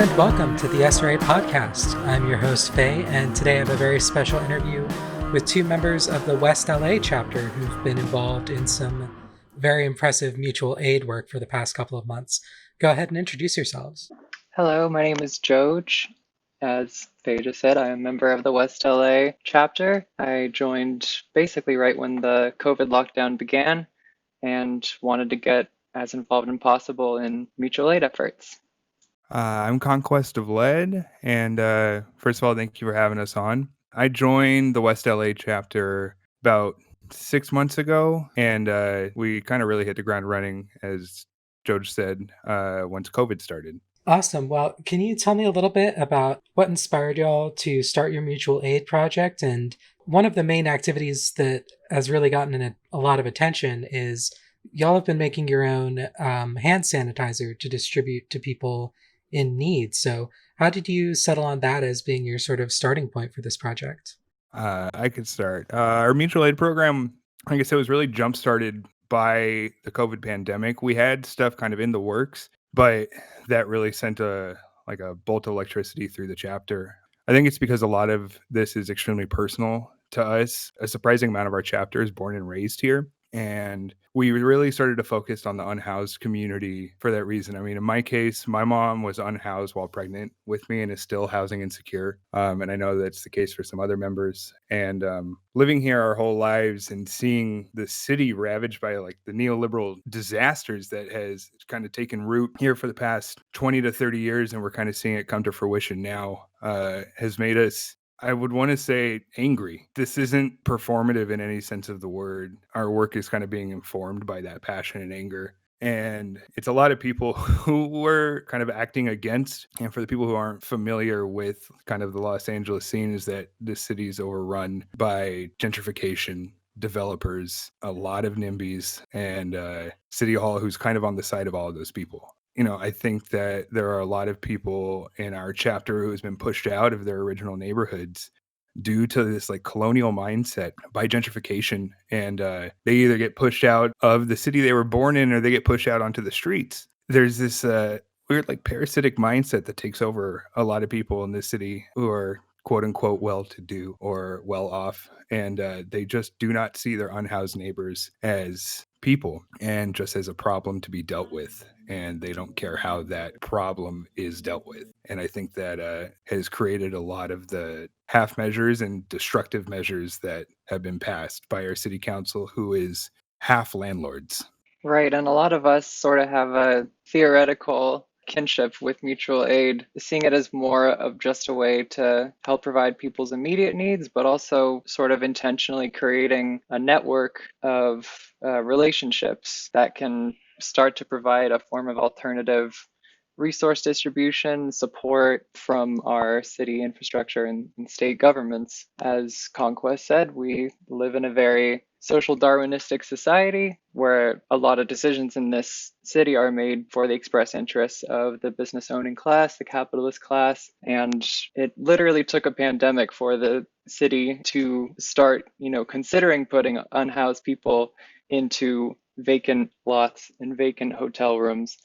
and welcome to the SRA podcast. I'm your host, Faye, and today I have a very special interview with two members of the West LA chapter who've been involved in some very impressive mutual aid work for the past couple of months. Go ahead and introduce yourselves. Hello, my name is Joj. As Faye just said, I am a member of the West LA chapter. I joined basically right when the COVID lockdown began and wanted to get as involved as possible in mutual aid efforts. I'm Conquest of Lead, and first of all, thank you for having us on. I joined the West LA chapter about 6 months ago, and we kind of really hit the ground running, as Joj said, once COVID started. Awesome. Well, can you tell me a little bit about what inspired y'all to start your mutual aid project? And one of the main activities that has really gotten a lot of attention is y'all have been making your own hand sanitizer to distribute to people in need. So how did you settle on that as being your sort of starting point for this project? I could start. Our mutual aid program, like I said, was really jump-started by the COVID pandemic. We had stuff kind of in the works, but that really sent a bolt of electricity through the chapter. I think it's because a lot of this is extremely personal to us. A surprising amount of our chapter is born and raised here. And we really started to focus on the unhoused community for that reason. I mean, in my case, my mom was unhoused while pregnant with me and is still housing insecure. And I know that's the case for some other members. And living here our whole lives and seeing the city ravaged by like the neoliberal disasters that has kind of taken root here for the past 20 to 30 years, and we're kind of seeing it come to fruition now, has made us, I would want to say, angry. This isn't performative in any sense of the word. Our work is kind of being informed by that passion and anger. And it's a lot of people who were kind of acting against. And for the people who aren't familiar with kind of the Los Angeles scene, is that this city is overrun by gentrification, developers, a lot of NIMBYs, and City Hall, who's kind of on the side of all of those people. You know, I think that there are a lot of people in our chapter who has been pushed out of their original neighborhoods due to this like colonial mindset by gentrification. And they either get pushed out of the city they were born in or they get pushed out onto the streets. There's this weird like parasitic mindset that takes over a lot of people in this city who are quote unquote well-to-do or well-off. And they just do not see their unhoused neighbors as people and just as a problem to be dealt with, and they don't care how that problem is dealt with. And I think that has created a lot of the half measures and destructive measures that have been passed by our city council, who is half landlords. Right, and a lot of us sort of have a theoretical kinship with mutual aid, seeing it as more of just a way to help provide people's immediate needs, but also sort of intentionally creating a network of relationships that can start to provide a form of alternative resource distribution, support from our city infrastructure and state governments. As Conquest said, we live in a very social Darwinistic society where a lot of decisions in this city are made for the express interests of the business owning class, the capitalist class. And it literally took a pandemic for the city to start, considering putting unhoused people into vacant lots and vacant hotel rooms.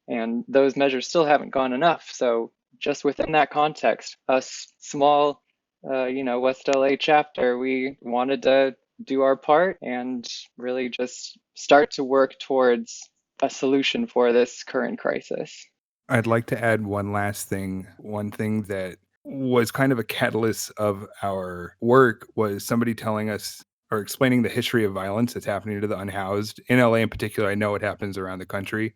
And those measures still haven't gone enough. So just within that context, a small, West LA chapter, we wanted to do our part and really just start to work towards a solution for this current crisis. I'd like to add one last thing. One thing that was kind of a catalyst of our work was somebody telling us or explaining the history of violence that's happening to the unhoused. In LA in particular, I know it happens around the country,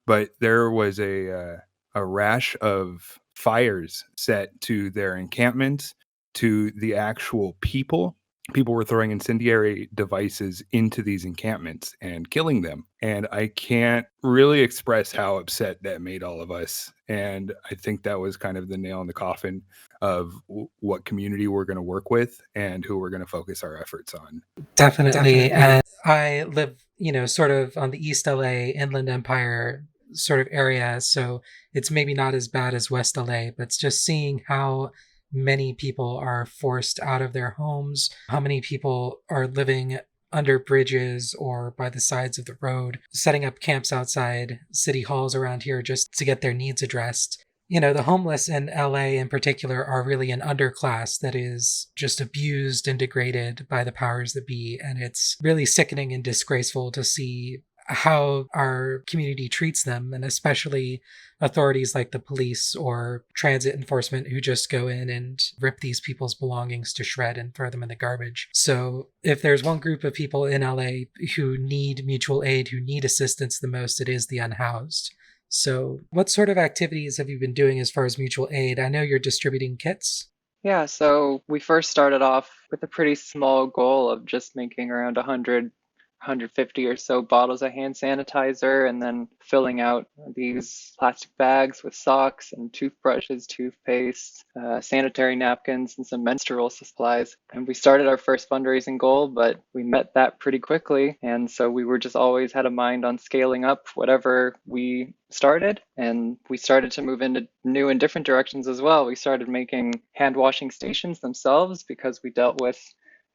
but there was a rash of fires set to their encampments, to the actual people. People were throwing incendiary devices into these encampments and killing them. And I can't really express how upset that made all of us. And I think that was kind of the nail in the coffin of what community we're going to work with and who we're going to focus our efforts on. Definitely. And I live, sort of on the East LA Inland Empire sort of area. So it's maybe not as bad as West LA, but it's just seeing how many people are forced out of their homes, how many people are living under bridges or by the sides of the road, setting up camps outside city halls around here just to get their needs addressed. The homeless in LA in particular are really an underclass that is just abused and degraded by the powers that be. And it's really sickening and disgraceful to see how our community treats them, and especially authorities like the police or transit enforcement who just go in and rip these people's belongings to shred and throw them in the garbage. So if there's one group of people in LA who need mutual aid, who need assistance the most, it is the unhoused. So what sort of activities have you been doing as far as mutual aid? I know you're distributing kits. Yeah, so we first started off with a pretty small goal of just making around 150 or so bottles of hand sanitizer, and then filling out these plastic bags with socks and toothbrushes, toothpaste, sanitary napkins, and some menstrual supplies. And we started our first fundraising goal, but we met that pretty quickly. And so we were just always had a mind on scaling up whatever we started, and we started to move into new and different directions as well. We started making hand washing stations themselves because we dealt with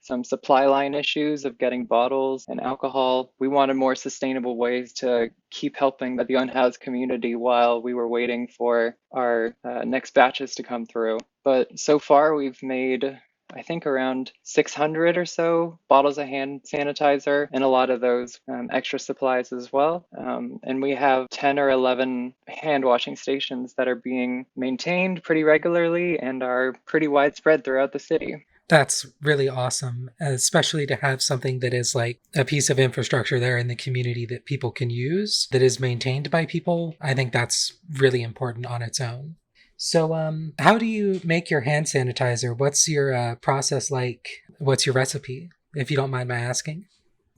some supply line issues of getting bottles and alcohol. We wanted more sustainable ways to keep helping the unhoused community while we were waiting for our next batches to come through. But so far, we've made, I think, around 600 or so bottles of hand sanitizer, and a lot of those extra supplies as well. And we have 10 or 11 hand washing stations that are being maintained pretty regularly and are pretty widespread throughout the city. That's really awesome, especially to have something that is like a piece of infrastructure there in the community that people can use, that is maintained by people. I think that's really important on its own. So, how do you make your hand sanitizer? What's your process like? What's your recipe, if you don't mind my asking?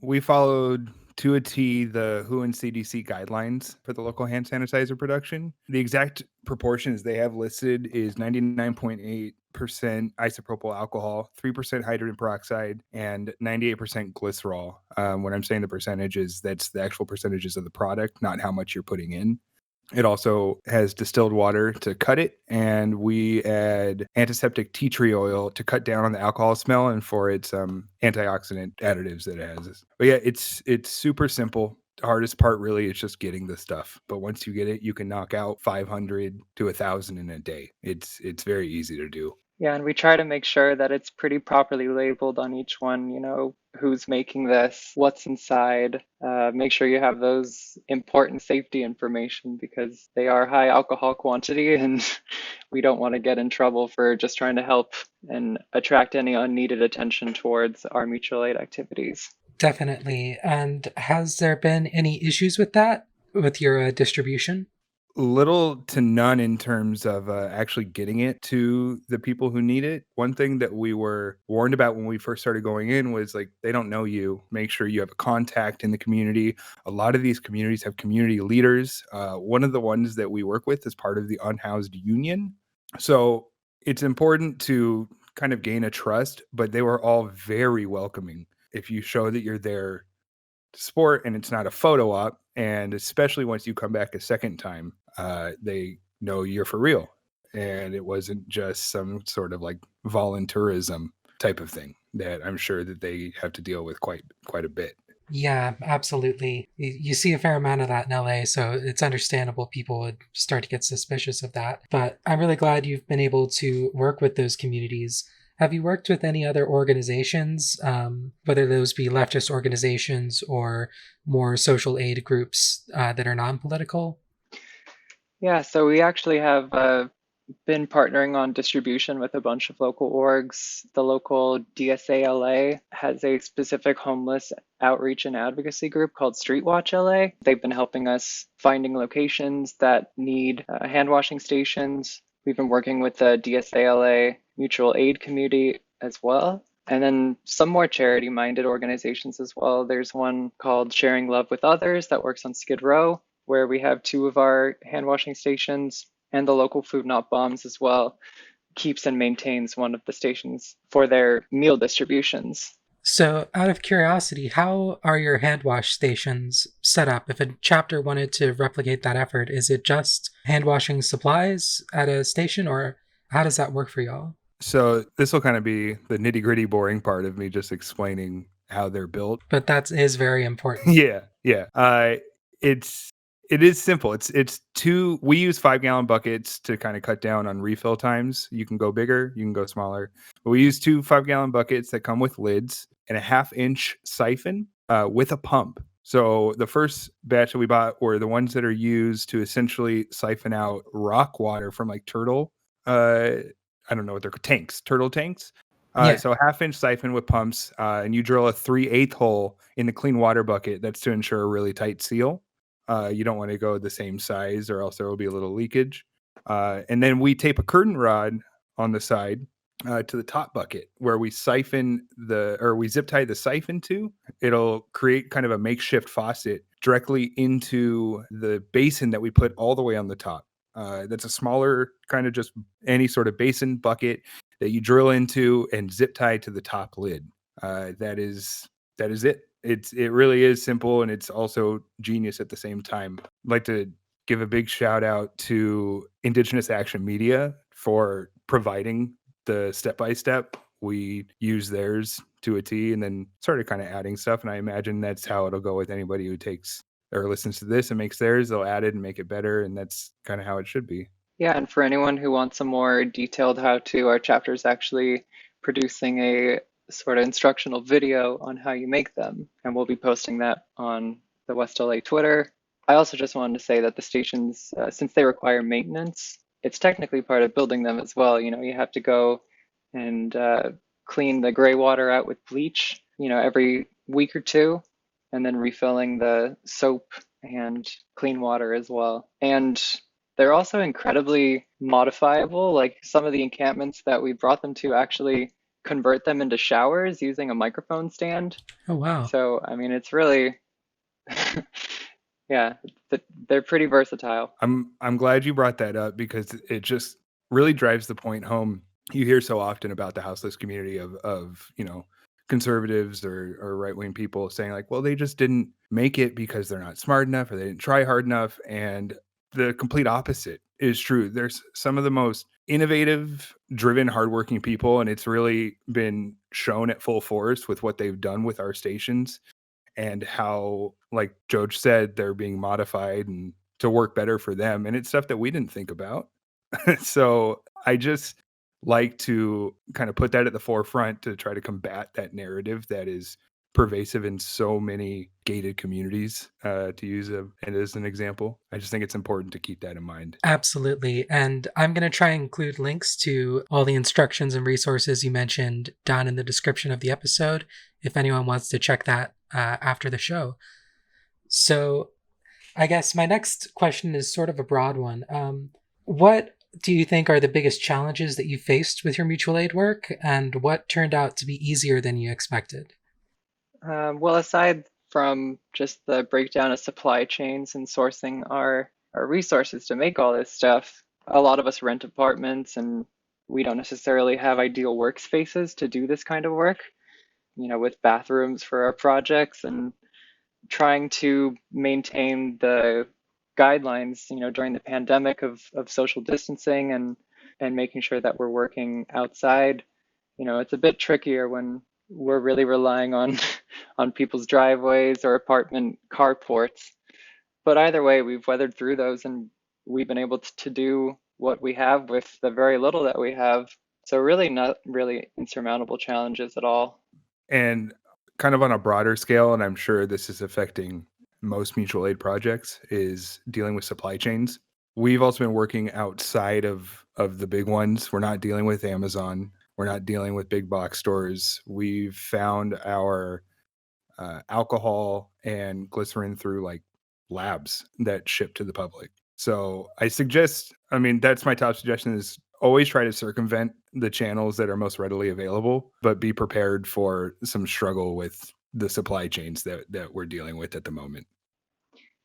We followed to a T the WHO and CDC guidelines for the local hand sanitizer production. The exact proportions they have listed is 99.8% isopropyl alcohol, 3% hydrogen peroxide, and 98% glycerol. When I'm saying the percentages, that's the actual percentages of the product, not how much you're putting in. It also has distilled water to cut it, and we add antiseptic tea tree oil to cut down on the alcohol smell and for its antioxidant additives that it has. But yeah, it's super simple. The hardest part really is just getting the stuff. But once you get it, you can knock out 500 to 1,000 in a day. It's very easy to do. Yeah, and we try to make sure that it's pretty properly labeled on each one, who's making this, what's inside. Make sure you have those important safety information because they are high alcohol quantity, and we don't want to get in trouble for just trying to help and attract any unneeded attention towards our mutual aid activities. Definitely. And has there been any issues with that, with your distribution? Little to none in terms of actually getting it to the people who need it. One thing that we were warned about when we first started going in was like, they don't know you. Make sure you have a contact in the community. A lot of these communities have community leaders. One of the ones that we work with is part of the Unhoused Union. So it's important to kind of gain a trust, but they were all very welcoming. If you show that you're there to support and it's not a photo op, and especially once you come back a second time, they know you're for real, and it wasn't just some sort of like volunteerism type of thing that I'm sure that they have to deal with quite a bit. Yeah, absolutely. You see a fair amount of that in LA, so it's understandable people would start to get suspicious of that. But I'm really glad you've been able to work with those communities. Have you worked with any other organizations, whether those be leftist organizations or more social aid groups that are non-political? Yeah, so we actually have been partnering on distribution with a bunch of local orgs. The local DSA LA has a specific homeless outreach and advocacy group called Streetwatch LA. They've been helping us finding locations that need hand washing stations. We've been working with the DSA LA mutual aid community as well. And then some more charity minded organizations as well. There's one called Sharing Love with Others that works on Skid Row, where we have two of our hand washing stations, and the local Food Not Bombs as well keeps and maintains one of the stations for their meal distributions. So, out of curiosity, how are your hand wash stations set up? If a chapter wanted to replicate that effort, is it just hand washing supplies at a station, or how does that work for y'all? So this will kind of be the nitty gritty boring part of me just explaining how they're built. But that is very important. Yeah. It's It is simple. It's two. We use 5 gallon buckets to kind of cut down on refill times. You can go bigger, you can go smaller. But we use two 5 gallon buckets that come with lids and a 1/2 inch siphon with a pump. So the first batch that we bought were the ones that are used to essentially siphon out rock water from like turtle. I don't know what they're tanks, turtle tanks. Yeah. So a 1/2 inch siphon with pumps, and you drill a 3/8 hole in the clean water bucket. That's to ensure a really tight seal. You don't want to go the same size or else there will be a little leakage. And then we tape a curtain rod on the side to the top bucket where we we zip tie the siphon to. It'll create kind of a makeshift faucet directly into the basin that we put all the way on the top. That's a smaller kind of just any sort of basin bucket that you drill into and zip tie to the top lid. That is it. It really is simple and it's also genius at the same time. I'd like to give a big shout out to Indigenous Action Media for providing the step by step. We use theirs to a T and then started kind of adding stuff. And I imagine that's how it'll go with anybody who takes or listens to this and makes theirs. They'll add it and make it better. And that's kind of how it should be. Yeah, and for anyone who wants a more detailed how-to, our chapter is actually producing a sort of instructional video on how you make them, and we'll be posting that on the West LA Twitter. I also just wanted to say that the stations, since they require maintenance, it's technically part of building them as well. You know, you have to go and clean the gray water out with bleach, every week or two, and then refilling the soap and clean water as well. And they're also incredibly modifiable. Like some of the encampments that we brought them to actually convert them into showers using a microphone stand. Oh, wow. So, I mean, it's really, yeah, they're pretty versatile. I'm glad you brought that up because it just really drives the point home. You hear so often about the houseless community of conservatives or right wing people saying like, well, they just didn't make it because they're not smart enough or they didn't try hard enough. And the complete opposite is true. There's some of the most innovative, driven, hardworking people, and it's really been shown at full force with what they've done with our stations and how, like George said, they're being modified and to work better for them. And it's stuff that we didn't think about. So I just like to kind of put that at the forefront to try to combat that narrative that is pervasive in so many gated communities, to use it as an example. I just think it's important to keep that in mind. Absolutely. And I'm going to try and include links to all the instructions and resources you mentioned down in the description of the episode if anyone wants to check that after the show. So I guess my next question is sort of a broad one. What do you think are the biggest challenges that you faced with your mutual aid work, and what turned out to be easier than you expected? Well, aside from just the breakdown of supply chains and sourcing our resources to make all this stuff, a lot of us rent apartments and we don't necessarily have ideal workspaces to do this kind of work, with bathrooms for our projects and trying to maintain the guidelines, during the pandemic of social distancing and making sure that we're working outside. It's a bit trickier when we're really relying on on people's driveways or apartment carports. But either way, we've weathered through those and we've been able to do what we have with the very little that we have. So really not really insurmountable challenges at all. And kind of on a broader scale, and I'm sure this is affecting most mutual aid projects, is dealing with supply chains. We've also been working outside of the big ones. We're not dealing with Amazon. We're not dealing with big box stores. We've found our alcohol and glycerin through like labs that ship to the public. So that's my top suggestion is always try to circumvent the channels that are most readily available, but be prepared for some struggle with the supply chains that we're dealing with at the moment.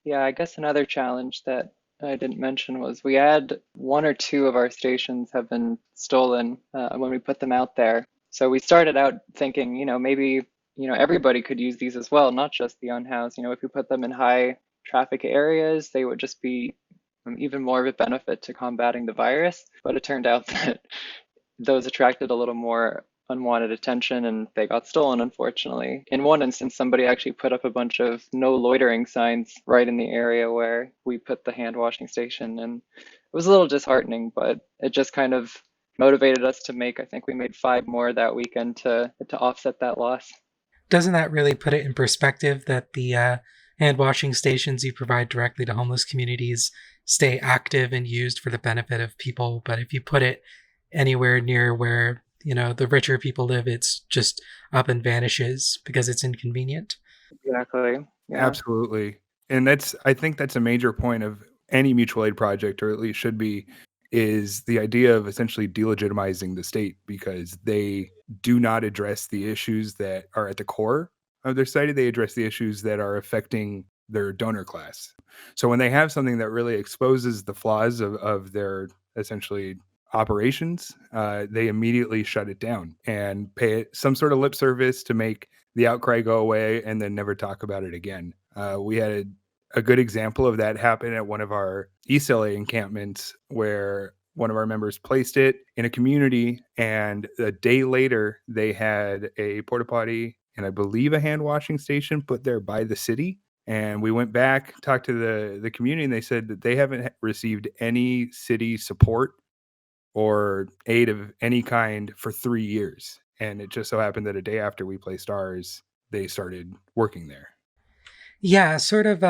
Yeah, I guess another challenge that I didn't mention was we had one or two of our stations have been stolen when we put them out there. So we started out thinking, maybe, everybody could use these as well, not just the unhoused. If we put them in high traffic areas, they would just be even more of a benefit to combating the virus. But it turned out that those attracted a little more unwanted attention and they got stolen, unfortunately. In one instance, somebody actually put up a bunch of no loitering signs right in the area where we put the hand washing station. And it was a little disheartening, but it just kind of motivated us to make, I think we made 5 more that weekend to offset that loss. Doesn't that really put it in perspective that the hand washing stations you provide directly to homeless communities stay active and used for the benefit of people? But if you put it anywhere near where, the richer people live, it's just up and vanishes because it's inconvenient. Exactly. Yeah. Absolutely. And I think that's a major point of any mutual aid project, or at least should be, is the idea of essentially delegitimizing the state because they do not address the issues that are at the core of their society. They address the issues that are affecting their donor class. So when they have something that really exposes the flaws of their essentially operations, they immediately shut it down and pay it some sort of lip service to make the outcry go away and then never talk about it again. We had a good example of that happen at one of our East LA encampments where one of our members placed it in a community, and a day later they had a porta potty and I believe a hand washing station put there by the city. And we went back, talked to the community, and they said that they haven't received any city support or aid of any kind for 3 years. And it just so happened that a day after we placed ours, they started working there. Yeah, sort of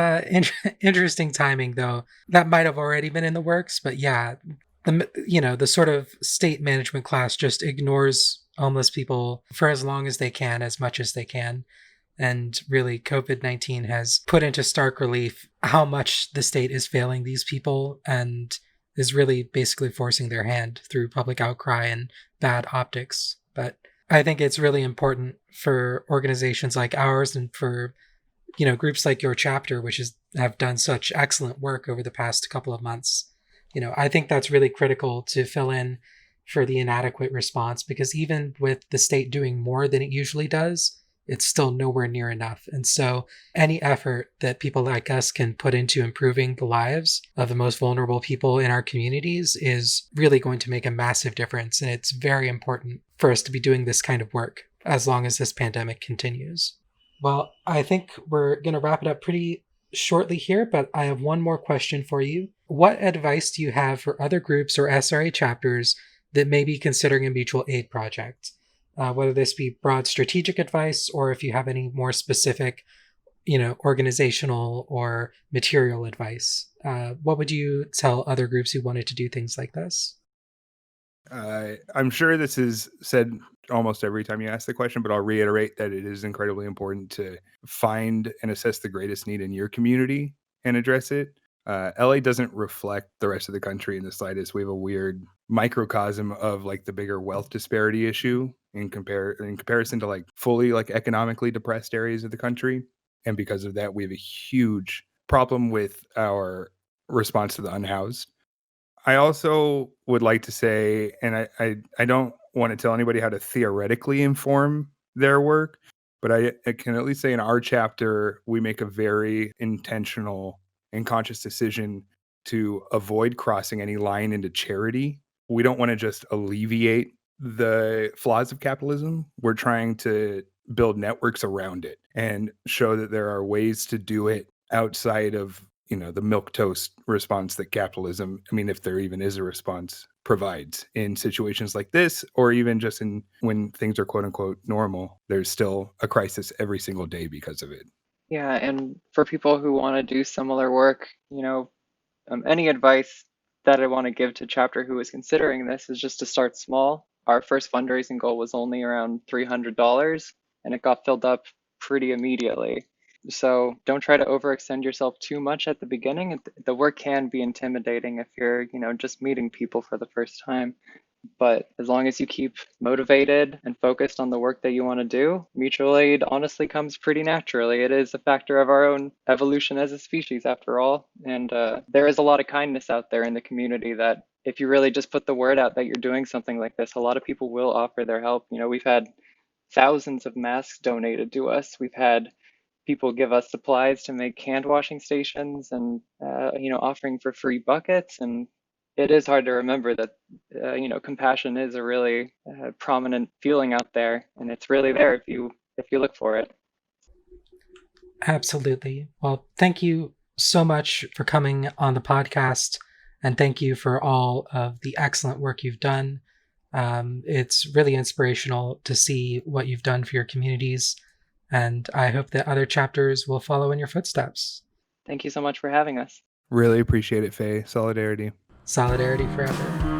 interesting timing though. That might have already been in the works, but yeah, the sort of state management class just ignores homeless people for as long as they can, as much as they can. And really, COVID-19 has put into stark relief how much the state is failing these people and is really basically forcing their hand through public outcry and bad optics. But I think it's really important for organizations like ours and for groups like your chapter, which have done such excellent work over the past couple of months. I think that's really critical to fill in for the inadequate response, because even with the state doing more than it usually does, it's still nowhere near enough. And so any effort that people like us can put into improving the lives of the most vulnerable people in our communities is really going to make a massive difference. And it's very important for us to be doing this kind of work as long as this pandemic continues. Well, I think we're going to wrap it up pretty shortly here, but I have one more question for you. What advice do you have for other groups or SRA chapters that may be considering a mutual aid project? Whether this be broad strategic advice or if you have any more specific, organizational or material advice. What would you tell other groups who wanted to do things like this? I'm sure this is said almost every time you ask the question, but I'll reiterate that it is incredibly important to find and assess the greatest need in your community and address it. LA doesn't reflect the rest of the country in the slightest. We have a weird microcosm of like the bigger wealth disparity issue in comparison to like fully like economically depressed areas of the country. And because of that, we have a huge problem with our response to the unhoused. I also would like to say, and I don't want to tell anybody how to theoretically inform their work, but I can at least say in our chapter, we make a very intentional and conscious decision to avoid crossing any line into charity. We don't want to just alleviate the flaws of capitalism. We're trying to build networks around it and show that there are ways to do it outside of the milk toast response that capitalism, I mean, if there even is a response, provides in situations like this, or even just in when things are quote unquote normal. There's still a crisis every single day because of it. Yeah, and for people who want to do similar work, any advice that I want to give to chapter who is considering this is just to start small. Our first fundraising goal was only around $300 and it got filled up pretty immediately. So don't try to overextend yourself too much at the beginning. The work can be intimidating if you're, just meeting people for the first time. But as long as you keep motivated and focused on the work that you want to do, mutual aid honestly comes pretty naturally. It is a factor of our own evolution as a species, after all. And there is a lot of kindness out there in the community that if you really just put the word out that you're doing something like this, a lot of people will offer their help. We've had thousands of masks donated to us. We've had people give us supplies to make hand washing stations and, offering for free buckets. And it is hard to remember that, compassion is a really prominent feeling out there, and it's really there if you look for it. Absolutely. Well, thank you so much for coming on the podcast, and thank you for all of the excellent work you've done. It's really inspirational to see what you've done for your communities, and I hope that other chapters will follow in your footsteps. Thank you so much for having us. Really appreciate it, Faye. Solidarity. Solidarity forever.